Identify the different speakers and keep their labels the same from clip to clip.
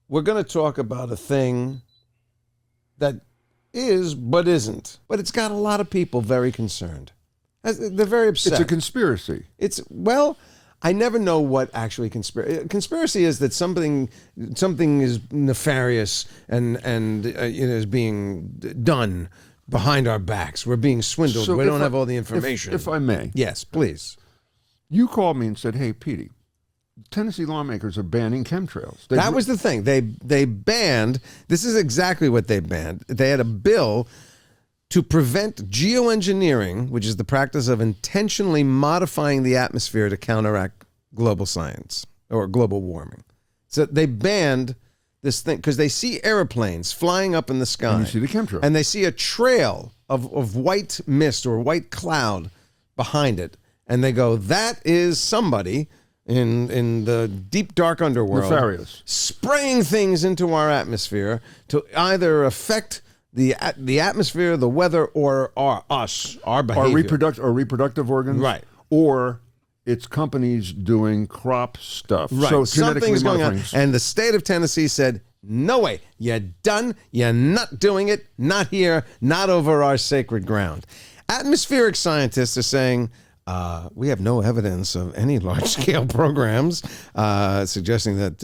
Speaker 1: we're going to talk about a thing that is but isn't. But it's got a lot of people very concerned. They're very upset.
Speaker 2: It's a conspiracy.
Speaker 1: Well, I never know what actually conspiracy is. That something is nefarious and is being done behind our backs. We're being swindled. We don't have all the information.
Speaker 2: If I may.
Speaker 1: Yes, please.
Speaker 2: You called me and said, hey, Petey, Tennessee lawmakers are banning chemtrails.
Speaker 1: That was the thing. They banned, this is exactly what they banned. They had a bill to prevent geoengineering, which is the practice of intentionally modifying the atmosphere to counteract global science or global warming. So they banned this thing because they see airplanes flying up in the sky.
Speaker 2: And you see the chemtrail.
Speaker 1: And they see a trail of white mist or white cloud behind it. And they go, that is somebody in the deep, dark underworld.
Speaker 2: Nefarious.
Speaker 1: Spraying things into our atmosphere to either affect the atmosphere, the weather, or our behavior.
Speaker 2: Our reproductive organs.
Speaker 1: Right.
Speaker 2: Or it's companies doing crop stuff.
Speaker 1: Right.
Speaker 2: So
Speaker 1: something's going on.
Speaker 2: modifying.
Speaker 1: And the state of Tennessee said, no way, you're done. You're not doing it. Not here. Not over our sacred ground. Atmospheric scientists are saying, we have no evidence of any large-scale programs suggesting that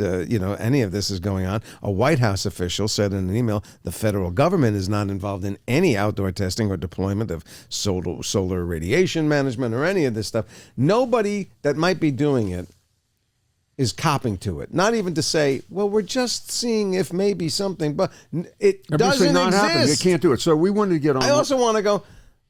Speaker 1: any of this is going on. A White House official said in an email, the federal government is not involved in any outdoor testing or deployment of solar radiation management or any of this stuff. Nobody that might be doing it is copping to it. Not even to say, well, we're just seeing if maybe something, but it doesn't
Speaker 2: not
Speaker 1: exist.
Speaker 2: happening. They can't do it. So we wanted to get on.
Speaker 1: I also want to go,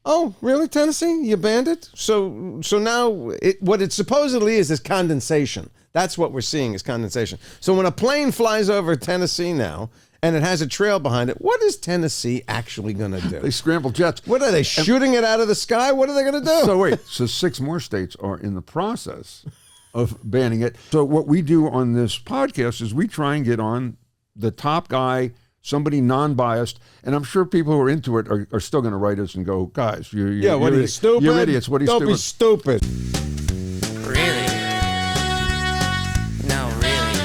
Speaker 1: oh, really, Tennessee? You banned it? So now what it supposedly is condensation. That's what we're seeing is condensation. So when a plane flies over Tennessee now and it has a trail behind it, what is Tennessee actually going to do?
Speaker 2: They scramble jets.
Speaker 1: What are they, shooting it out of the sky? What are they going to do?
Speaker 2: So wait, so 6 more states are in the process of banning it. So what we do on this podcast is we try and get on the top guy, somebody non-biased, and I'm sure people who are into it are still going to write us and go, guys,
Speaker 1: what are you, stupid?
Speaker 2: You're idiots. What are you
Speaker 1: Don't be stupid.
Speaker 3: Really? No, really?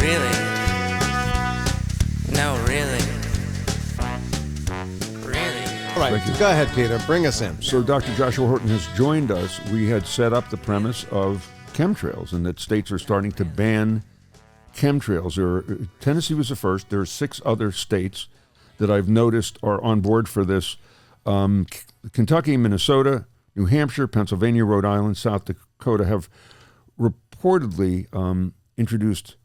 Speaker 3: Really? No, really? Really?
Speaker 1: All right, go ahead, Peter. Bring us in.
Speaker 2: So Dr. Joshua Horton has joined us. We had set up the premise of chemtrails and that states are starting to ban chemtrails. Tennessee was the first. There are 6 other states that I've noticed are on board for this. Kentucky, Minnesota, New Hampshire, Pennsylvania, Rhode Island, South Dakota have reportedly introduced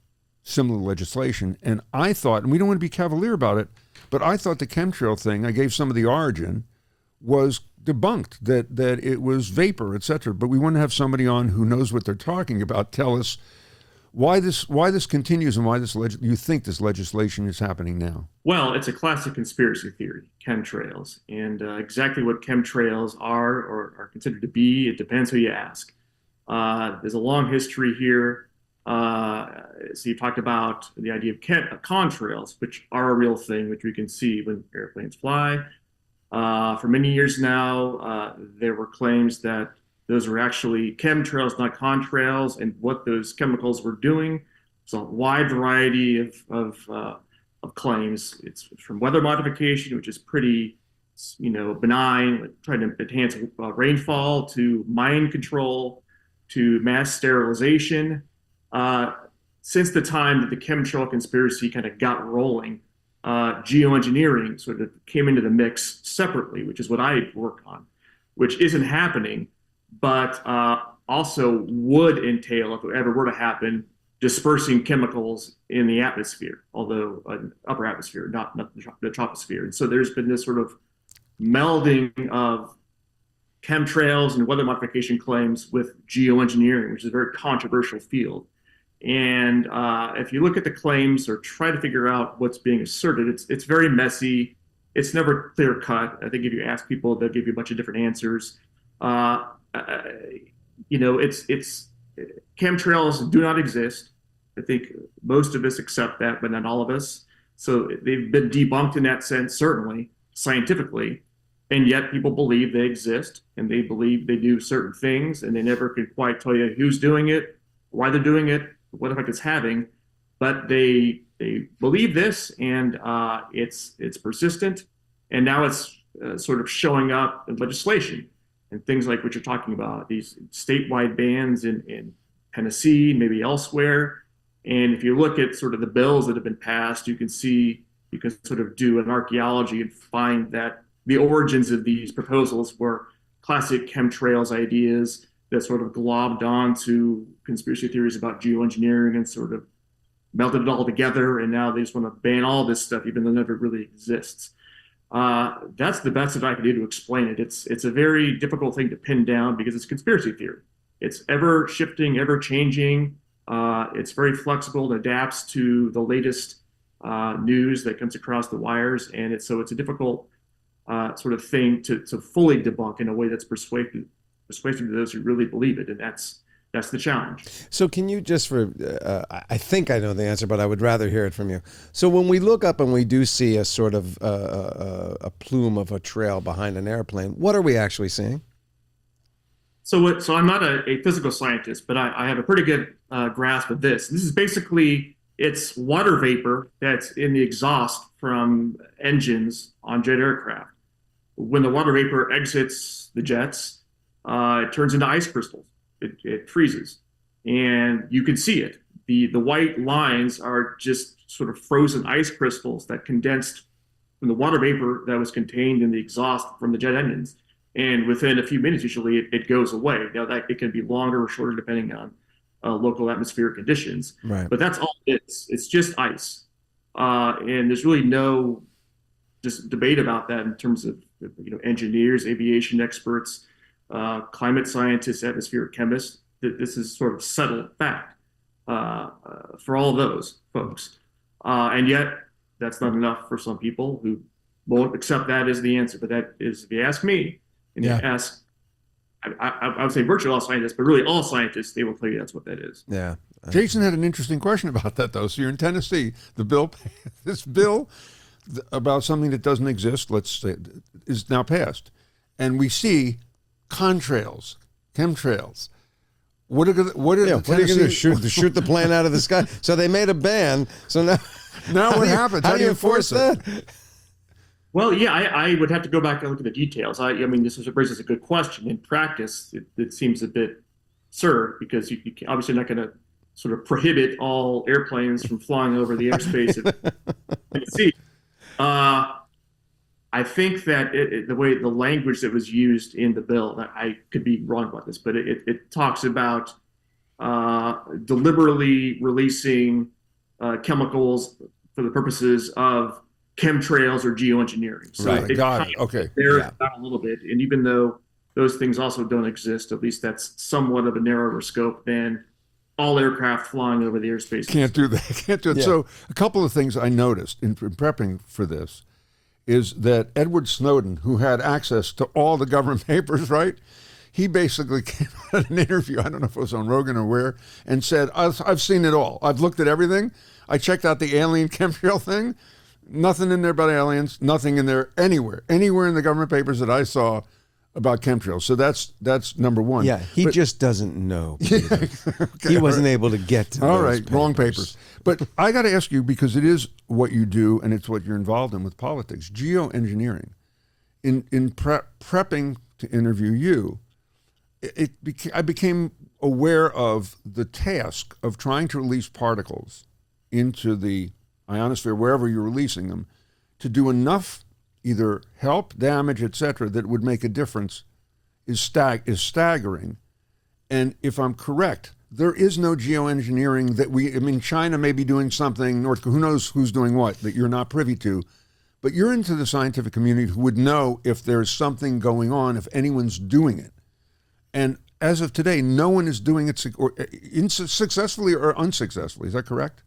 Speaker 2: similar legislation. And I thought, and we don't want to be cavalier about it, but I thought the chemtrail thing, I gave some of the origin, was debunked, that it was vapor, et cetera. But we want to have somebody on who knows what they're talking about tell us why this continues and why you think this legislation is happening now.
Speaker 4: Well, it's a classic conspiracy theory, chemtrails. And exactly what chemtrails are or are considered to be, it depends who you ask. There's a long history here. So you talked about the idea of contrails, which are a real thing, which we can see when airplanes fly. For many years now, there were claims that those were actually chemtrails, not contrails, and what those chemicals were doing. So a wide variety of claims. It's from weather modification, which is pretty, benign, like trying to enhance rainfall, to mind control, to mass sterilization. Since the time that the chemtrail conspiracy kind of got rolling, geoengineering sort of came into the mix separately, which is what I work on, which isn't happening, but also would entail, if it ever were to happen, dispersing chemicals in the atmosphere, although upper atmosphere, not the troposphere. And so there's been this sort of melding of chemtrails and weather modification claims with geoengineering, which is a very controversial field. And if you look at the claims or try to figure out what's being asserted, it's very messy. It's never clear cut. I think if you ask people, they'll give you a bunch of different answers. It's chemtrails do not exist. I think most of us accept that, but not all of us. So they've been debunked in that sense, certainly scientifically, and yet people believe they exist and they believe they do certain things, and they never can quite tell you who's doing it, why they're doing it, what effect it's having. but they believe this, and it's persistent, and now it's sort of showing up in legislation and things like what you're talking about, these statewide bans in Tennessee, maybe elsewhere. And if you look at sort of the bills that have been passed, you can sort of do an archaeology and find that the origins of these proposals were classic chemtrails ideas that sort of globbed onto conspiracy theories about geoengineering and sort of melted it all together. And now they just want to ban all this stuff, even though it never really exists. That's the best that I can do to explain it. It's a very difficult thing to pin down because it's conspiracy theory. It's ever shifting, ever changing. It's very flexible and adapts to the latest news that comes across the wires, and it's a difficult sort of thing to fully debunk in a way that's persuasive to those who really believe it, and that's the challenge.
Speaker 1: So can you just I think I know the answer, but I would rather hear it from you. So when we look up and we do see a sort of a plume of a trail behind an airplane, what are we actually seeing?
Speaker 4: So I'm not a physical scientist, but I have a pretty good grasp of this. This is basically, it's water vapor that's in the exhaust from engines on jet aircraft. When the water vapor exits the jets, it turns into ice crystals. It freezes, and you can see it. The white lines are just sort of frozen ice crystals that condensed from the water vapor that was contained in the exhaust from the jet engines. And within a few minutes, usually it goes away. Now that it can be longer or shorter depending on local atmospheric conditions.
Speaker 1: Right.
Speaker 4: But that's all it is. It's just ice, and there's really no just debate about that in terms of engineers, aviation experts, climate scientists, atmospheric chemists. This is sort of settled fact for all of those folks. And yet, that's not enough for some people who won't accept that as the answer. But that is, if you ask me, and you ask, I would say virtually all scientists, but really all scientists, they will tell you that's what that is.
Speaker 1: Yeah.
Speaker 2: Jason had an interesting question about that, though. So you're in Tennessee. This bill about something that doesn't exist, let's say, is now passed. And we see contrails, chemtrails. What are the
Speaker 1: What are you going to do? Shoot the plane out of the sky? So they made a ban. So now
Speaker 2: what happens?
Speaker 1: How do you enforce that?
Speaker 4: Well, yeah, I would have to go back and look at the details. I mean, this raises a good question. In practice, it seems a bit absurd because you obviously not going to sort of prohibit all airplanes from flying over the airspace of Tennessee. I think that the language that was used in the bill, I could be wrong about this, but it talks about deliberately releasing chemicals for the purposes of chemtrails or geoengineering. So
Speaker 2: right, got it. Okay.
Speaker 4: Narrows it down a little bit, and even though those things also don't exist, at least that's somewhat of a narrower scope than all aircraft flying over the airspace.
Speaker 2: Can't do that. Yeah. So a couple of things I noticed in prepping for this is that Edward Snowden, who had access to all the government papers, right? He basically came out in an interview, I don't know if it was on Rogan or where, and said, I've seen it all. I've looked at everything. I checked out the alien chemtrail thing. Nothing in there about aliens, nothing in there anywhere in the government papers that I saw about chemtrails. So that's number one.
Speaker 1: Yeah, he just doesn't know. Okay, he wasn't able to get to
Speaker 2: all
Speaker 1: those
Speaker 2: right, wrong papers. But I got to ask you, because it is what you do and it's what you're involved in with politics, geoengineering. In prepping to interview you, I became aware of the task of trying to release particles into the ionosphere, wherever you're releasing them, to do enough either help, damage, etc., that would make a difference is staggering. And if I'm correct, there is no geoengineering China may be doing something, or who knows who's doing what, that you're not privy to, but you're into the scientific community who would know if there's something going on, if anyone's doing it. And as of today, no one is doing it successfully or unsuccessfully. Is that correct?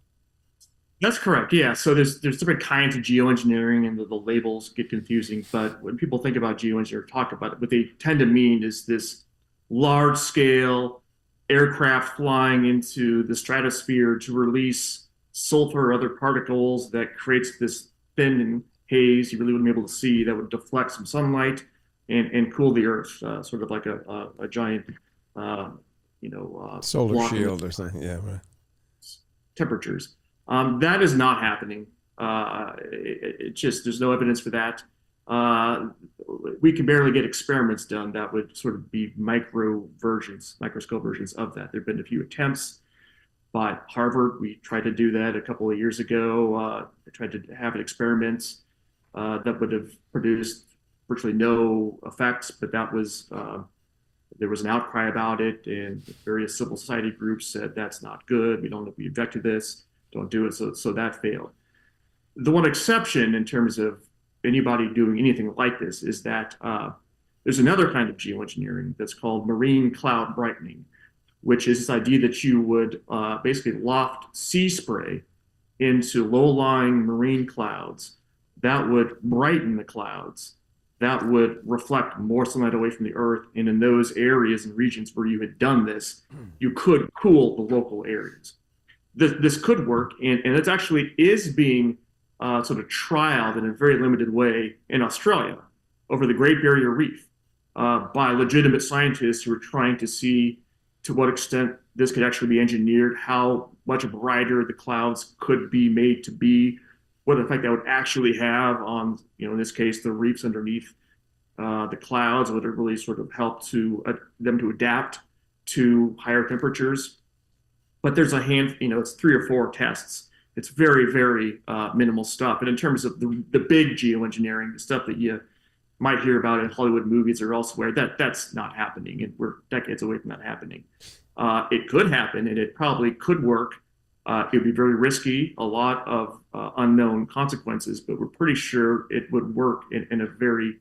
Speaker 4: That's correct. Yeah. So there's different kinds of geoengineering, and the labels get confusing. But when people think about geoengineering, talk about it, what they tend to mean is this large-scale aircraft flying into the stratosphere to release sulfur or other particles that creates this thin haze you really wouldn't be able to see that would deflect some sunlight and cool the Earth, sort of like a giant,
Speaker 1: solar shield or something. Yeah, right.
Speaker 4: Temperatures. That is not happening. It just, there's no evidence for that. We can barely get experiments done that would sort of be microscope versions of that. There have been a few attempts by Harvard. We tried to do that a couple of years ago. They tried to have experiments that would have produced virtually no effects, but that was there was an outcry about it, and various civil society groups said that's not good. We object to this. Don't do it. So that failed. The one exception in terms of anybody doing anything like this is that there's another kind of geoengineering that's called marine cloud brightening, which is this idea that you would basically loft sea spray into low-lying marine clouds that would brighten the clouds, that would reflect more sunlight away from the earth. And in those areas and regions where you had done this, you could cool the local areas. This could work, and it actually is being sort of trialed in a very limited way in Australia over the Great Barrier Reef by legitimate scientists who are trying to see to what extent this could actually be engineered, how much brighter the clouds could be made to be, what effect that would actually have on, in this case, the reefs underneath the clouds, would it really sort of help to them to adapt to higher temperatures. But there's a it's 3 or 4 tests. It's very, very minimal stuff. And in terms of the big geoengineering, the stuff that you might hear about in Hollywood movies or elsewhere, that's not happening, and we're decades away from that happening. It could happen, and it probably could work. It would be very risky, a lot of unknown consequences, but we're pretty sure it would work in a very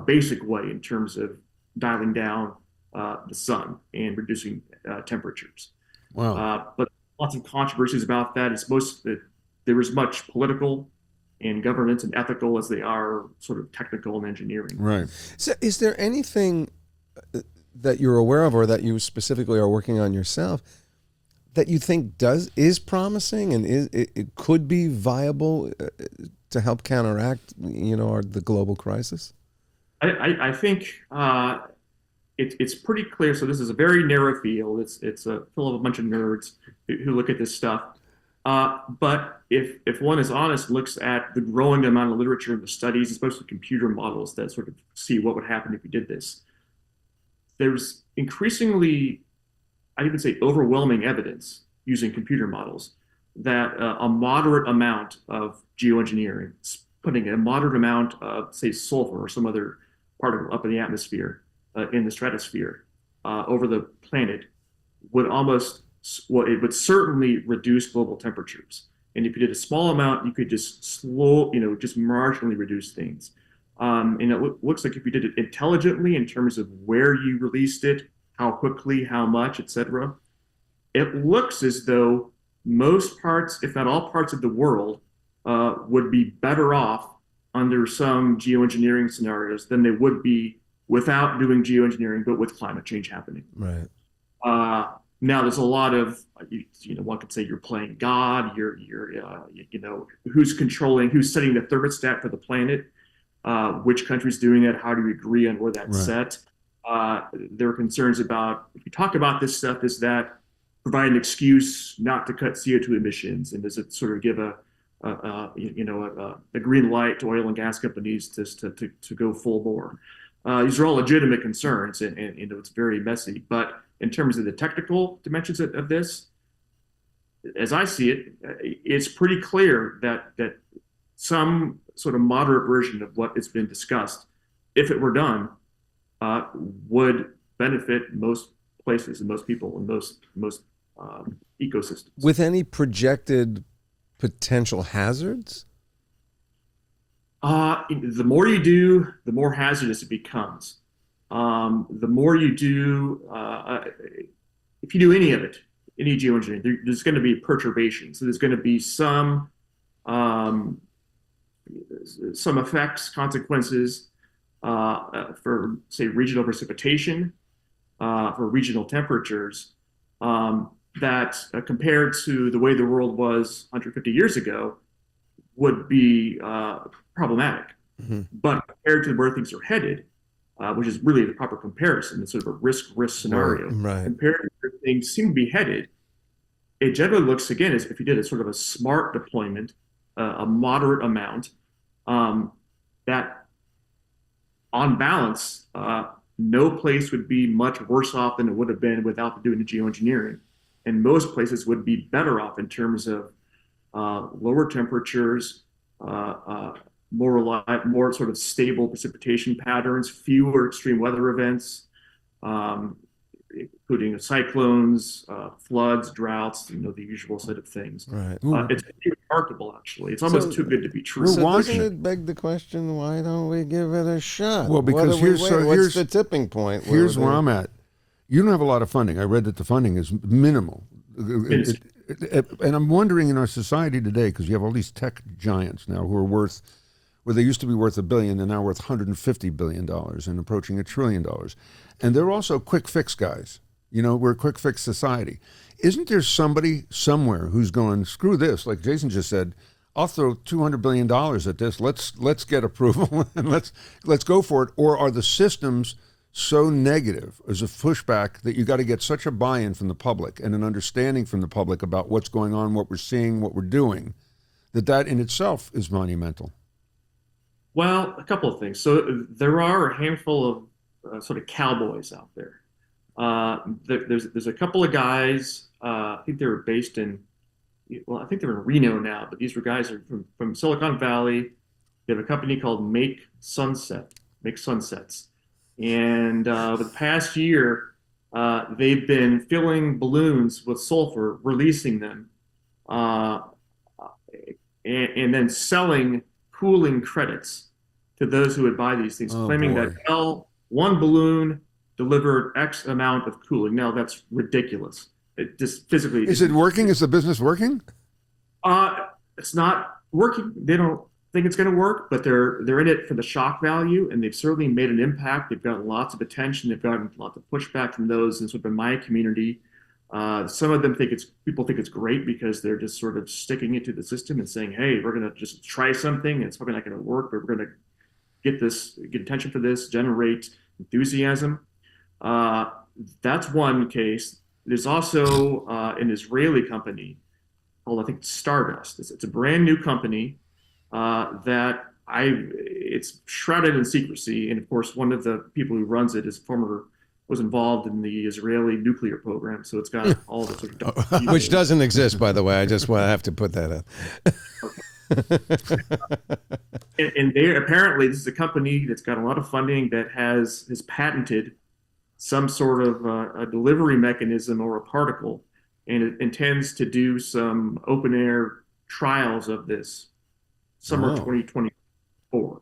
Speaker 4: basic way in terms of dialing down the sun and reducing temperatures.
Speaker 2: Wow.
Speaker 4: But lots of controversies about that. There is much political and governance and ethical as they are sort of technical and engineering.
Speaker 2: Right.
Speaker 1: So is there anything that you're aware of, or that you specifically are working on yourself, that you think is promising and it could be viable to help counteract, the global crisis?
Speaker 4: I think it's pretty clear. So this is a very narrow field. It's full of a bunch of nerds who look at this stuff. But if one is honest, looks at the growing amount of literature and the studies, especially computer models that sort of see what would happen if we did this, there's increasingly, I'd even say overwhelming evidence using computer models that a moderate amount of geoengineering, putting a moderate amount of, say, sulfur or some other particle up in the atmosphere, in the stratosphere, over the planet, it would certainly reduce global temperatures. And if you did a small amount, you could just just marginally reduce things. And it looks like if you did it intelligently in terms of where you released it, how quickly, how much, etc., it looks as though most parts, if not all parts of the world, would be better off under some geoengineering scenarios than they would be without doing geoengineering, but with climate change happening.
Speaker 1: Right.
Speaker 4: Now, there's a lot of, one could say you're playing God. You're who's setting the thermostat for the planet? Which country's doing that? How do we agree on where that's set? There are concerns about, if you talk about this stuff, is that provide an excuse not to cut CO2 emissions, and does it sort of give a green light to oil and gas companies to go full bore? These are all legitimate concerns, and it's very messy. But in terms of the technical dimensions of this, as I see it, it's pretty clear that some sort of moderate version of what has been discussed, if it were done, would benefit most places and most people and most ecosystems.
Speaker 1: With any projected potential hazards?
Speaker 4: The more you do, the more hazardous it becomes. The more you do, if you do any of it, any geoengineering, there's going to be perturbation. So there's going to be some effects, consequences for, say, regional precipitation, for regional temperatures, that compared to the way the world was 150 years ago would be problematic. Mm-hmm. But compared to where things are headed, which is really the proper comparison, it's sort of a risk scenario.
Speaker 1: Right.
Speaker 4: Compared to where things seem to be headed, it generally looks, again, as if you did a sort of a smart deployment, a moderate amount, that on balance, no place would be much worse off than it would have been without doing the geoengineering. And most places would be better off in terms of lower temperatures, more sort of stable precipitation patterns, fewer extreme weather events, including cyclones, floods, droughts, the usual set of things.
Speaker 1: Right.
Speaker 4: It's remarkable, actually. It's almost too good to be true.
Speaker 1: So
Speaker 2: watching
Speaker 1: doesn't it beg the question, why don't we give it a shot?
Speaker 2: Well, because
Speaker 1: what's the tipping point?
Speaker 2: Here's where I'm at. You don't have a lot of funding. I read that the funding is minimal. And I'm wondering in our society today, because you have all these tech giants now who are worth, where they used to be worth $1 billion, they're now worth $150 billion and approaching $1 trillion. And they're also quick fix guys. We're a quick fix society. Isn't there somebody somewhere who's going, screw this, like Jason just said, I'll throw $200 billion at this. Let's get approval and let's go for it. Or are the systems so negative as a pushback that you got to get such a buy-in from the public and an understanding from the public about what's going on, what we're seeing, what we're doing, that in itself is monumental?
Speaker 4: Well, a couple of things. So there are a handful of sort of cowboys out there. There's a couple of guys. I think they were based in, I think they're in Reno now, but these were guys from Silicon Valley. They have a company called Make Sunsets. And over the past year, they've been filling balloons with sulfur, releasing them, and then selling cooling credits to those who would buy these things, claiming that, well, one balloon delivered X amount of cooling. Now, that's ridiculous. It just physically...
Speaker 2: Is it working? Is the business working?
Speaker 4: It's not working. They don't think it's going to work, but they're in it for the shock value, and they've certainly made an impact. They've gotten lots of attention. They've gotten lots of pushback from those in sort of my community. Some of them people think it's great because they're just sort of sticking it to the system and saying, hey, we're going to just try something. It's probably not going to work, but we're going to get attention for this, generate enthusiasm. That's one case. There's also an Israeli company called, I think, Stardust. It's a brand new company it's shrouded in secrecy. And of course, one of the people who runs it was involved in the Israeli nuclear program. So it's got all the sort of
Speaker 1: which doesn't exist, by the way. I just want to have to put that out.
Speaker 4: And apparently this is a company that's got a lot of funding that has patented some sort of a delivery mechanism or a particle, and it intends to do some open air trials of this summer 2024.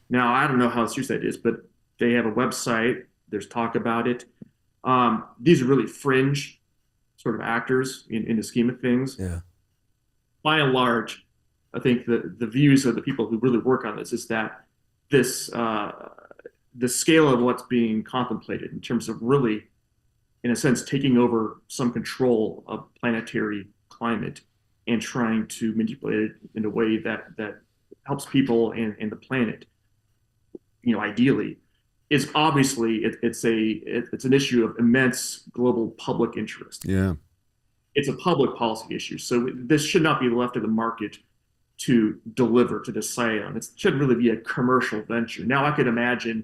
Speaker 4: Now, I don't know how serious that is, but they have a website. There's talk about it. These are really fringe sort of actors in the scheme of things.
Speaker 1: Yeah.
Speaker 4: By and large, I think the views of the people who really work on this is that the scale of what's being contemplated in terms of really, in a sense, taking over some control of planetary climate and trying to manipulate it in a way that helps people and the planet, ideally, is obviously it's an issue of immense global public interest.
Speaker 2: Yeah,
Speaker 4: it's a public policy issue. So this should not be left to the market to deliver, to decide on. It shouldn't really be a commercial venture. Now, I could imagine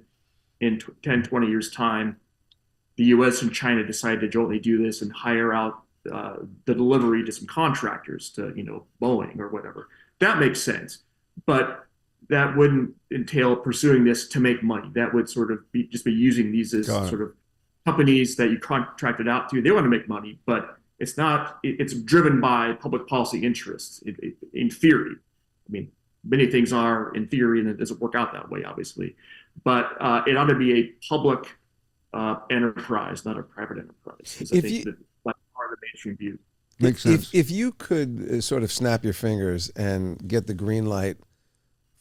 Speaker 4: in 10, 20 years' time, the U.S. and China decide to jointly do this and hire out the delivery to some contractors, to Boeing or whatever. That makes sense, but that wouldn't entail pursuing this to make money. That would sort of be using these as sort of companies that you contracted out to. They want to make money, but it's not. It's driven by public policy interests. In theory, I mean, many things are in theory, and it doesn't work out that way, obviously. But it ought to be a public enterprise, not a private enterprise. I think that's part of the mainstream view.
Speaker 2: Makes sense.
Speaker 1: If you could sort of snap your fingers and get the green light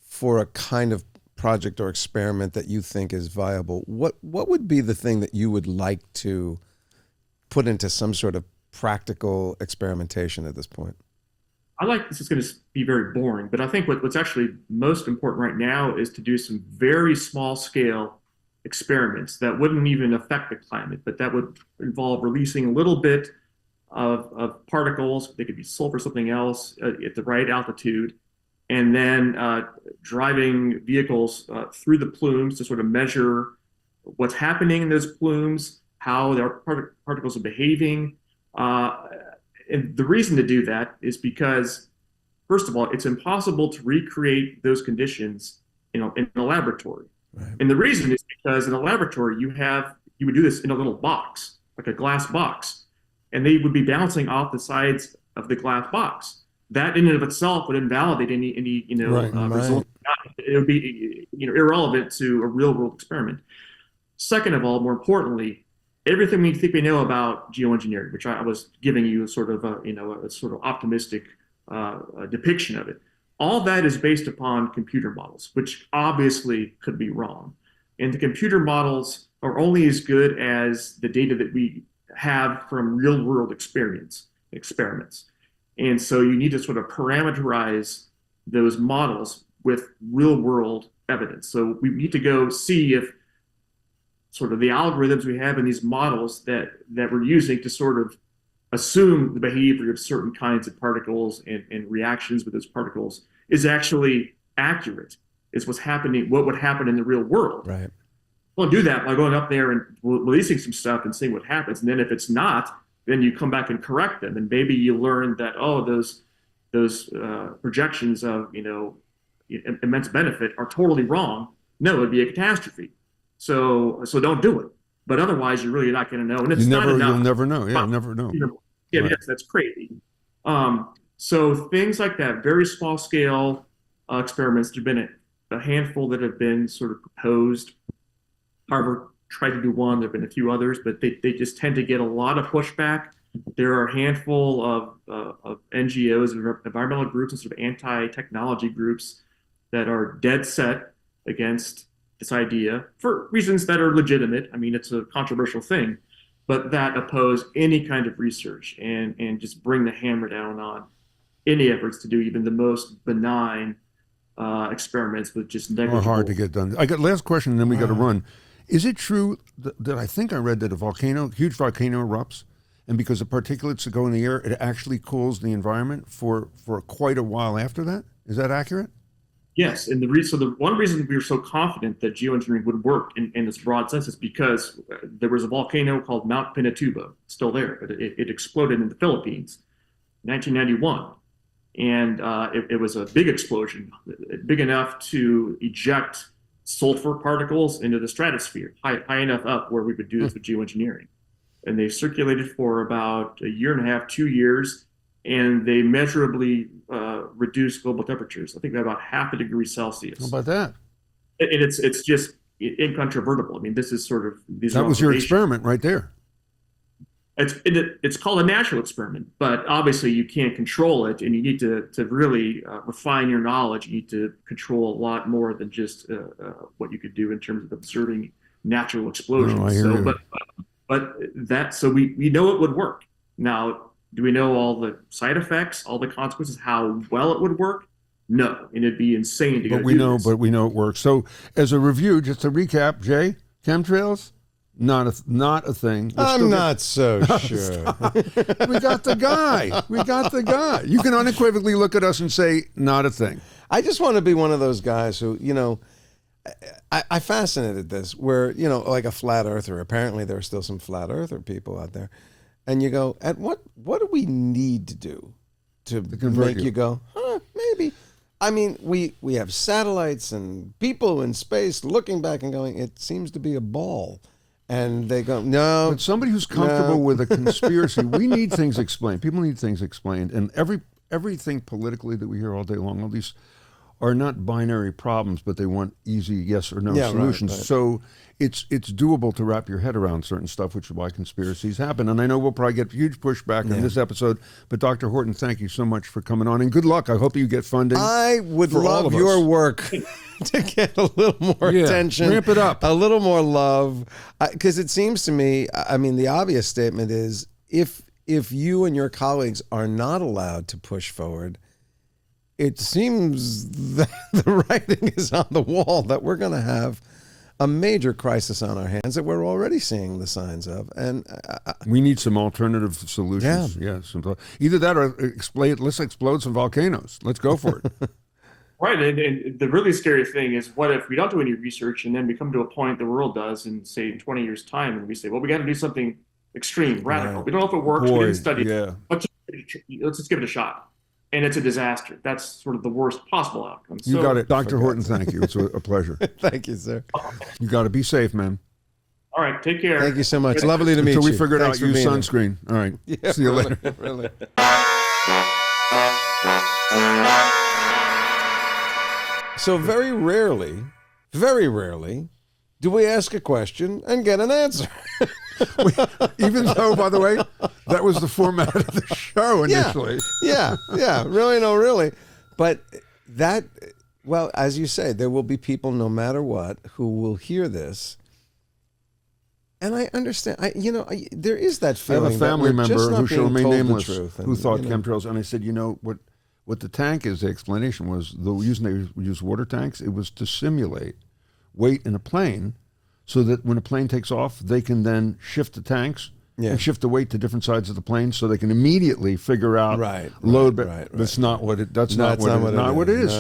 Speaker 1: for a kind of project or experiment that you think is viable, what would be the thing that you would like to put into some sort of practical experimentation at this point?
Speaker 4: This is going to be very boring, but I think what's actually most important right now is to do some very small scale experiments that wouldn't even affect the climate, but that would involve releasing a little bit of particles. They could be sulfur, something else at the right altitude, and then driving vehicles through the plumes to sort of measure what's happening in those plumes, how their particles are behaving. And the reason to do that is because, first of all, it's impossible to recreate those conditions, in a laboratory.
Speaker 1: Right.
Speaker 4: And the reason is because in a laboratory, you would do this in a little box, like a glass box, and they would be bouncing off the sides of the glass box. That in and of itself would invalidate any result. It would be irrelevant to a real world experiment. Second of all, more importantly, everything we think we know about geoengineering, which I was giving you a sort of optimistic depiction of it, all that is based upon computer models, which obviously could be wrong. And the computer models are only as good as the data that we have from real world experiments. And so you need to sort of parameterize those models with real world evidence. So we need to go see if sort of the algorithms we have in these models that we're using to sort of assume the behavior of certain kinds of particles and reactions with those particles is actually accurate, is what would happen in the real world.
Speaker 1: Right.
Speaker 4: We'll do that by going up there and releasing some stuff and seeing what happens. And then if it's not, then you come back and correct them. And maybe you learn that, those projections of, immense benefit are totally wrong. No, it'd be a catastrophe. So don't do it. But otherwise, you're really not going to know. And it's not enough.
Speaker 2: You'll never know. Yeah, never know.
Speaker 4: Yeah,
Speaker 2: Right.
Speaker 4: yes, that's crazy. So things like that, very small scale experiments. There've been a handful that have been sort of proposed. Harvard tried to do one. There've been a few others, but they just tend to get a lot of pushback. There are a handful of NGOs, environmental groups, and sort of anti-technology groups that are dead set against this idea for reasons that are legitimate. I mean, it's a controversial thing, but that oppose any kind of research and just bring the hammer down on any efforts to do even the most benign experiments with just negligible.
Speaker 2: Or hard to get done. I got last question, and then we got to run. Is it true that I think I read that a huge volcano erupts, and because the particulates that go in the air, it actually cools the environment for quite a while after that? Is that accurate?
Speaker 4: Yes, and the one reason we were so confident that geoengineering would work in this broad sense is because there was a volcano called Mount Pinatubo, still there, but it exploded in the Philippines in 1991. And it was a big explosion, big enough to eject sulfur particles into the stratosphere, high enough up where we would do this with geoengineering. And they circulated for about a year and a half, 2 years, and they measurably reduced global temperatures. I think by about 0.5 degrees Celsius.
Speaker 2: How about that?
Speaker 4: And it's just incontrovertible. I mean, this is sort of
Speaker 2: that was your experiment right there.
Speaker 4: It's called a natural experiment, but obviously you can't control it, and you need to really refine your knowledge. You need to control a lot more than just what you could do in terms of observing natural explosions.
Speaker 2: No, I hear you.
Speaker 4: So we know it would work. Now, do we know all the side effects, all the consequences, how well it would work? No, and it'd be insane to go do this.
Speaker 2: But we know it works. So, as a review, just to recap, Jay, chemtrails. Not a thing.
Speaker 1: I'm not so sure.
Speaker 2: We got the guy. You can unequivocally look at us and say, not a thing.
Speaker 1: I just want to be one of those guys who, I fascinated this where, like a flat earther. Apparently there are still some flat earther people out there. And you go, at what do we need to do to make you go, maybe. I mean, we have satellites and people in space looking back and going, it seems to be a ball. And they go, no.
Speaker 2: But somebody who's comfortable with a conspiracy, we need things explained. People need things explained. And everything politically that we hear all day long, all these are not binary problems, but they want easy yes or no solutions. Right. So it's doable to wrap your head around certain stuff, which is why conspiracies happen. And I know we'll probably get huge pushback on this episode, but Dr. Horton, thank you so much for coming on, and good luck. I hope you get funding.
Speaker 1: I would love your work to get a little more attention.
Speaker 2: Ramp it up.
Speaker 1: A little more love. Because it seems to me, I mean, the obvious statement is if you and your colleagues are not allowed to push forward, it seems that the writing is on the wall that we're going to have a major crisis on our hands that we're already seeing the signs of. And
Speaker 2: we need some alternative solutions. Yeah. Either that or let's explode some volcanoes. Let's go for it.
Speaker 4: Right, and the really scary thing is, what if we don't do any research and then we come to a point the world does in, say, 20 years' time, and we say, well, we got to do something extreme, radical.
Speaker 1: Right.
Speaker 4: We don't know if it works. We didn't study
Speaker 2: yeah.
Speaker 4: it. Let's just give it a shot. And it's a disaster. That's sort of the worst possible outcome.
Speaker 2: You got it. Dr. Horton, thank you. It's a pleasure.
Speaker 1: Thank you, sir.
Speaker 2: You got to be safe, man.
Speaker 4: All right, take care.
Speaker 1: Thank you so much. Lovely to meet you.
Speaker 2: Until we figured
Speaker 1: Thanks
Speaker 2: out,
Speaker 1: for
Speaker 2: use
Speaker 1: being here.
Speaker 2: sunscreen. All right.
Speaker 1: Yeah,
Speaker 2: See you
Speaker 1: really,
Speaker 2: later.
Speaker 1: Really. So very rarely, do we ask a question and get an answer.
Speaker 2: Even though, by the way, that was the format of the show initially.
Speaker 1: Yeah. Really, no, really. But that, well, as you say, there will be people, no matter what, who will hear this. And I understand. There is that
Speaker 2: I have
Speaker 1: feeling.
Speaker 2: a family
Speaker 1: that we're just
Speaker 2: member
Speaker 1: not
Speaker 2: who shall
Speaker 1: being
Speaker 2: remain
Speaker 1: told the
Speaker 2: nameless
Speaker 1: truth,
Speaker 2: who
Speaker 1: and,
Speaker 2: thought chemtrails, and I said, what the tank is, the explanation was, the reason they use water tanks, it was to simulate weight in a plane so that when a plane takes off, they can then shift the tanks and shift the weight to different sides of the plane so they can immediately figure out load. But that's not what it is.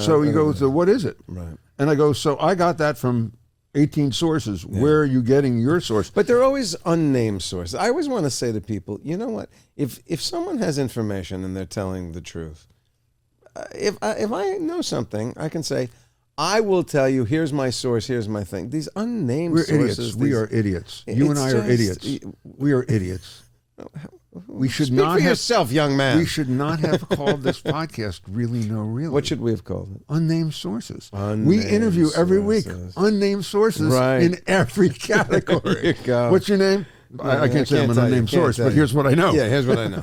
Speaker 2: So he goes, so what is it?
Speaker 1: Right.
Speaker 2: And I go, so I got that from 18 sources. Yeah. Where are you getting your source?
Speaker 1: But they're always unnamed sources. I always want to say to people, you know what? If someone has information and they're telling the truth, if I know something, I can say, I will tell you, here's my source, here's my thing. These unnamed sources.
Speaker 2: We are idiots. You and I are idiots. We are idiots. We should
Speaker 1: Speak
Speaker 2: not
Speaker 1: for
Speaker 2: have,
Speaker 1: yourself, young man.
Speaker 2: We should not have called this podcast Really No Really.
Speaker 1: What should we have called it?
Speaker 2: Unnamed sources.
Speaker 1: Unnamed
Speaker 2: we interview every week
Speaker 1: sources.
Speaker 2: Unnamed sources in every category.
Speaker 1: There you go.
Speaker 2: What's your name? I can't say I'm an unnamed source, but here's what I know.
Speaker 1: Yeah, here's what I know.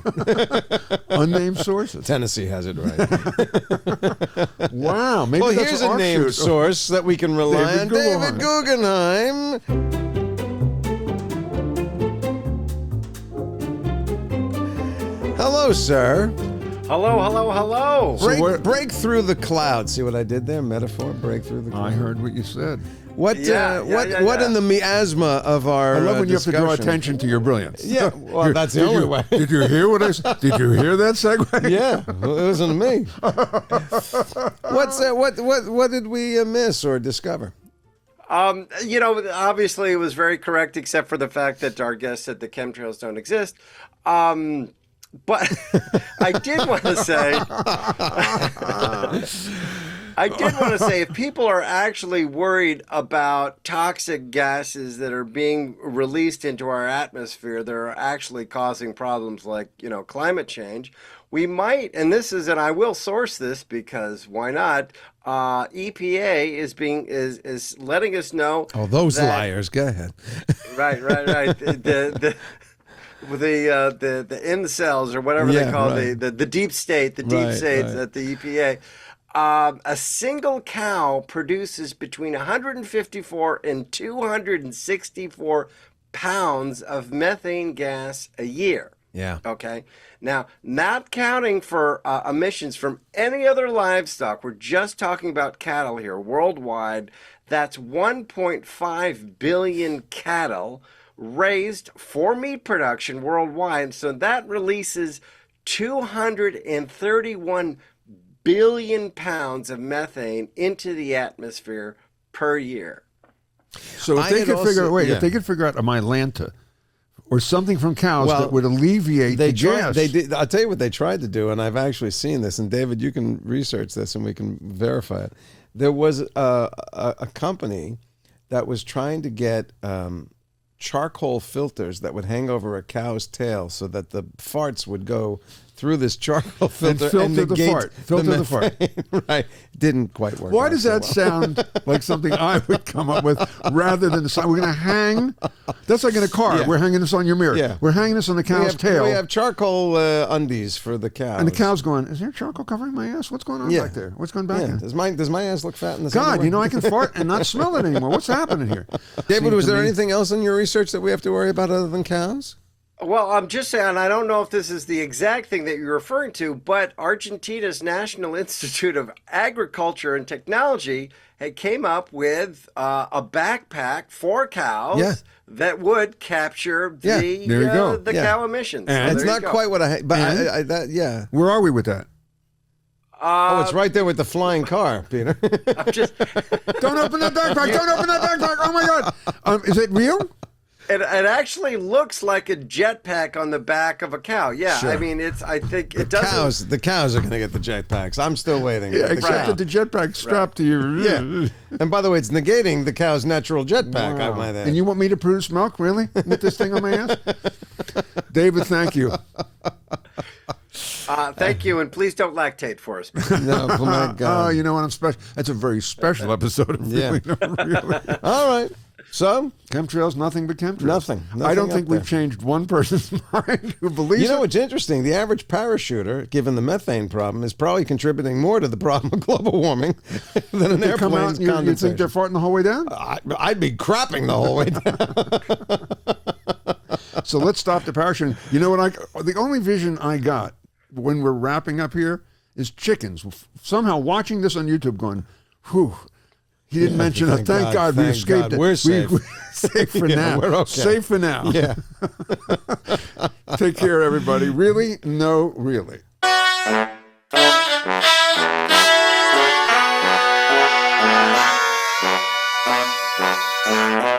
Speaker 2: Unnamed sources.
Speaker 1: Tennessee has it right.
Speaker 2: Wow. Maybe
Speaker 1: Well,
Speaker 2: that's
Speaker 1: here's a named source that we can rely on. David Guggenheim. Hello, sir.
Speaker 3: Hello.
Speaker 1: Break through the clouds. See what I did there? Metaphor. Break through the clouds.
Speaker 2: I heard what you said.
Speaker 1: What in the miasma of our
Speaker 2: I love when you have to draw
Speaker 1: discussion.
Speaker 2: attention to your brilliance.
Speaker 1: Yeah, well, that's the only way.
Speaker 2: Did you hear what I said? Did you hear that segue?
Speaker 1: Yeah, well, it wasn't me. What did we miss or discover?
Speaker 3: Obviously it was very correct, except for the fact that our guest said the chemtrails don't exist. But I did want to say, if people are actually worried about toxic gases that are being released into our atmosphere that are actually causing problems like, climate change, we might, and I will source this because why not? EPA is letting us know.
Speaker 1: Oh, those liars! Go ahead.
Speaker 3: Right. The incels or whatever they call the deep state, at the EPA. A single cow produces between 154 and 264 pounds of methane gas a year.
Speaker 1: Yeah.
Speaker 3: Okay. Now, not counting for emissions from any other livestock, we're just talking about cattle here worldwide. That's 1.5 billion cattle raised for meat production worldwide. So that releases 231 billion pounds of methane into the atmosphere per year.
Speaker 2: So if they could figure out a Mylanta or something from cows that would alleviate the gas.
Speaker 1: They did. I'll tell you what they tried to do, and I've actually seen this. And David, you can research this, and we can verify it. There was a company that was trying to get charcoal filters that would hang over a cow's tail, so that the farts would go through this charcoal filter and negate the fart. Right. Didn't quite work.
Speaker 2: Why does that sound like something I would come up with rather than we're going to hang? That's like in a car. Yeah. We're hanging this on your mirror. Yeah. We're hanging this on the cow's tail.
Speaker 1: We have charcoal undies for the cow.
Speaker 2: And the cow's going, is there charcoal covering my ass? What's going on back there? What's going back there?
Speaker 1: Does my ass look fat in the
Speaker 2: God, I can fart and not smell it anymore. What's happening here?
Speaker 1: David, was there anything else in your research that we have to worry about other than cows?
Speaker 3: Well, I'm just saying, I don't know if this is the exact thing that you're referring to, but Argentina's National Institute of Agriculture and Technology had came up with a backpack for cows
Speaker 1: Yeah.
Speaker 3: that would capture
Speaker 1: Yeah,
Speaker 3: the
Speaker 2: there you go.
Speaker 3: the
Speaker 1: Yeah.
Speaker 3: cow emissions. So
Speaker 2: And
Speaker 1: It's
Speaker 3: there you
Speaker 1: not
Speaker 3: go.
Speaker 1: quite what but
Speaker 2: And?
Speaker 1: yeah.
Speaker 2: Where are we with that?
Speaker 1: Oh, it's right there with the flying car, Peter.
Speaker 3: I'm just,
Speaker 2: Don't open that backpack! Don't open that backpack! Oh my God! Is it real?
Speaker 3: it actually looks like a jetpack on the back of a cow. Yeah,
Speaker 1: Sure.
Speaker 3: I mean, I think it doesn't.
Speaker 1: The cows are going to get the jetpacks. I'm still waiting.
Speaker 2: Yeah,
Speaker 1: The
Speaker 2: except
Speaker 1: cow.
Speaker 2: that the jetpack's strapped to your.
Speaker 1: Yeah. And by the way, it's negating the cow's natural jetpack, I
Speaker 2: Wow.
Speaker 1: might add.
Speaker 2: And you want me to produce milk, really, with this thing on my ass? David, thank you.
Speaker 3: Thank you, and please don't lactate for us.
Speaker 1: No, oh my
Speaker 2: Oh,
Speaker 1: God.
Speaker 2: you know what? I'm special. That's a very special episode of
Speaker 1: Yeah.
Speaker 2: Really, No, Really.
Speaker 1: All right. So,
Speaker 2: Chemtrails, nothing but chemtrails.
Speaker 1: Nothing
Speaker 2: I don't
Speaker 1: up
Speaker 2: think
Speaker 1: there.
Speaker 2: we've changed one person's mind who believes
Speaker 1: you know
Speaker 2: it.
Speaker 1: what's interesting? The average parachuter, given the methane problem, is probably contributing more to the problem of global warming than an
Speaker 2: They come out
Speaker 1: airplane's
Speaker 2: and you think
Speaker 1: condensation.
Speaker 2: they're farting the whole way down?
Speaker 1: I'd be crapping the whole way down.
Speaker 2: So let's stop the parachuting. You know what? The only vision I got when we're wrapping up here is chickens somehow watching this on YouTube going, whew. He didn't mention it. Thank God we
Speaker 1: thank
Speaker 2: escaped
Speaker 1: God.
Speaker 2: it.
Speaker 1: We're safe.
Speaker 2: We're safe for
Speaker 1: Yeah,
Speaker 2: now.
Speaker 1: we're okay.
Speaker 2: Safe for now.
Speaker 1: Yeah.
Speaker 2: Take care, everybody. Really? No, really.